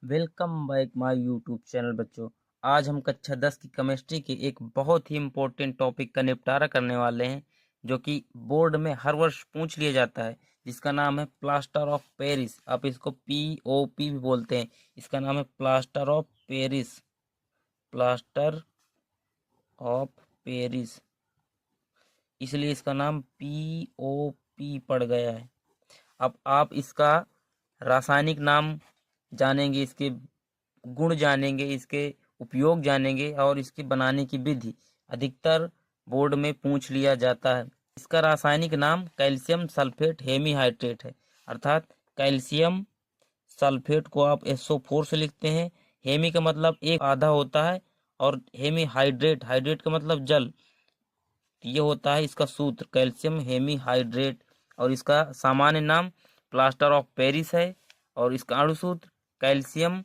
Welcome back my YouTube channel बच्चों। आज हम कक्षा 10 की केमिस्ट्री के एक बहुत ही इम्पोर्टेंट टॉपिक का निपटारा करने वाले हैं, जो कि बोर्ड में हर वर्ष पूछ लिया जाता है, जिसका नाम है प्लास्टर ऑफ पेरिस। आप इसको POP भी बोलते हैं। इसका नाम है plaster of Paris. Plaster of Paris, इसलिए इसका नाम POP पड़ गया है। अब आप इसका रासायनिक नाम जानेंगे, इसके गुण जानेंगे, इसके उपयोग जानेंगे और इसके बनाने की विधि अधिकतर बोर्ड में पूछ लिया जाता है। इसका रासायनिक नाम कैल्शियम सल्फेट हेमीहाइड्रेट है, अर्थात कैल्शियम सल्फेट को आप SO4 से लिखते हैं। हेमी का मतलब एक आधा होता है और हेमीहाइड्रेट, हाइड्रेट का मतलब जल, ये होता है इसका सूत्र कैल्शियम हेमीहाइड्रेट। और इसका सामान्य नाम प्लास्टर ऑफ पेरिस है और इसका अणुसूत्र calcium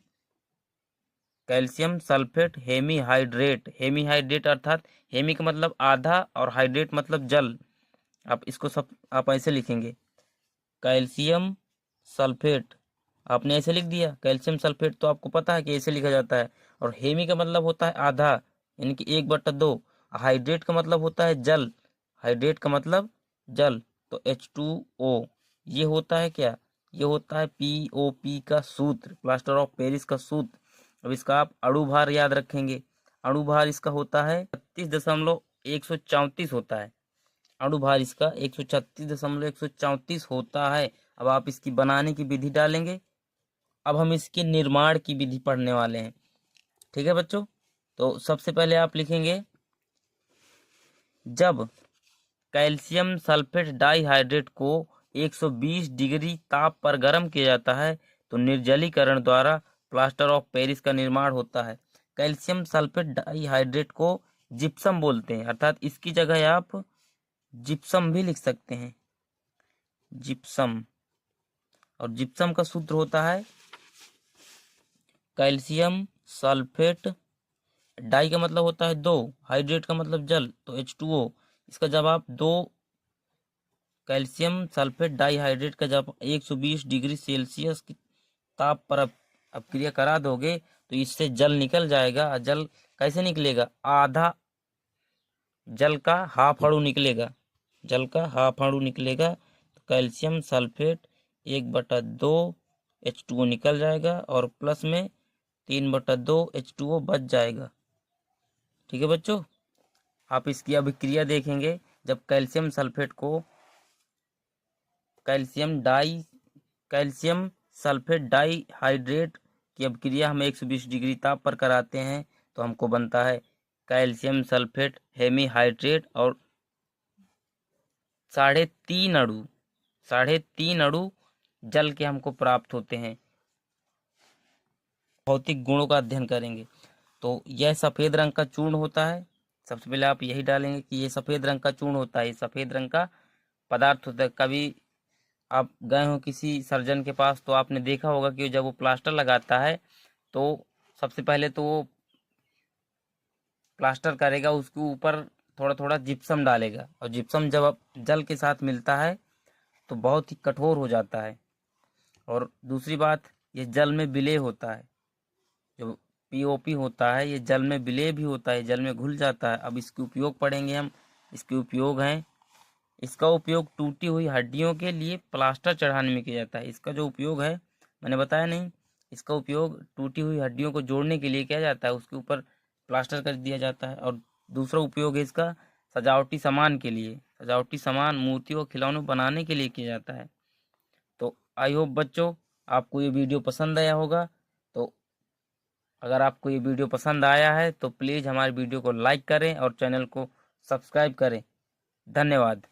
calcium sulphate hemihydrate. Hemihydrate अर्थात हेमी का मतलब आधा और हाइड्रेट मतलब जल। आप इसको सब आप ऐसे लिखेंगे कैल्शियम सल्फेट। आपने ऐसे लिख दिया कैल्शियम सल्फेट, तो आपको पता है कि ऐसे लिखा जाता है। और हेमी का मतलब होता है आधा, यानी कि 1/2। हाइड्रेट का मतलब होता है जल, हाइड्रेट का मतलब जल, तो H2O। ये होता है क्या, ये होता है POP का सूत्र, प्लास्टर ऑफ पेरिस का सूत्र। अब इसका आप अणुभार याद रखेंगे। अणुभार इसका होता है 36.134 होता है। अणुभार इसका 136.134 होता है। अब आप इसकी बनाने की विधि डालेंगे। अब हम इसके निर्माण की विधि पढ़ने वाले हैं, ठीक है बच्चों। तो सबसे पहले आप लिखेंगे, जब कैल्शियम सल्फेट डाइहाइड्रेट को 120 डिग्री ताप पर गर्म किया जाता है तो निर्जलीकरण द्वारा प्लास्टर ऑफ पेरिस का निर्माण होता है। कैल्शियम सल्फेट डाइहाइड्रेट को जिप्सम बोलते हैं, अर्थात इसकी जगह आप जिप्सम भी लिख सकते हैं, जिप्सम। और जिप्सम का सूत्र होता है कैल्शियम सल्फेट, डाई का मतलब होता है दो, हाइड्रेट का मतलब जल, तो H2O। इसका जब आप दो कैल्शियम सल्फेट डाइहाइड्रेट का जब 120 डिग्री सेल्सियस की ताप पर अपक्रिया करा दोगे तो इससे जल निकल जाएगा। जल कैसे निकलेगा, आधा जल का हाफ अणु निकलेगा, जल का हाफ अणु निकलेगा। तो कैल्शियम सल्फेट 1/2 H2O निकल जाएगा और प्लस में 3/2 H2O बच जाएगा, ठीक है बच्चों। आप इसकी अभिक्रिया देखेंगे, जब कैल्शियम सल्फेट को कैल्शियम सल्फेट डाइहाइड्रेट की अभिक्रिया हम 120 डिग्री ताप पर कराते हैं तो हमको बनता है कैल्शियम सल्फेट हेमीहाइड्रेट। और 3.5 अणु जल के हमको प्राप्त होते हैं। भौतिक गुणों का अध्ययन करेंगे तो यह सफ़ेद रंग का चूर्ण होता है। सबसे पहले आप यही डालेंगे कि ये सफ़ेद रंग का चूर्ण होता है, ये सफ़ेद रंग का पदार्थ होता है। कभी आप गए हो किसी सर्जन के पास तो आपने देखा होगा कि जब वो प्लास्टर लगाता है तो सबसे पहले तो वो प्लास्टर करेगा, उसके ऊपर थोड़ा थोड़ा जिप्सम डालेगा। और जिप्सम जब जल के साथ मिलता है तो बहुत ही कठोर हो जाता है। और दूसरी बात, ये जल में विलेय होता है। जो POP होता है ये जल में विलेय भी होता है, जल में घुल जाता है। अब इसके उपयोग पढ़ेंगे हम। इसके उपयोग हैं, इसका उपयोग टूटी हुई हड्डियों के लिए प्लास्टर चढ़ाने में किया जाता है। इसका जो उपयोग है मैंने बताया नहीं, इसका उपयोग टूटी हुई हड्डियों को जोड़ने के लिए किया जाता है, उसके ऊपर प्लास्टर कर दिया जाता है। और दूसरा उपयोग है इसका सजावटी सामान के लिए, सजावटी सामान मूर्तियों और खिलौने बनाने के लिए किया जाता है। तो आई होप बच्चों आपको ये वीडियो पसंद आया होगा। तो अगर आपको ये वीडियो पसंद आया है तो प्लीज़ हमारे वीडियो को लाइक करें और चैनल को सब्सक्राइब करें। धन्यवाद।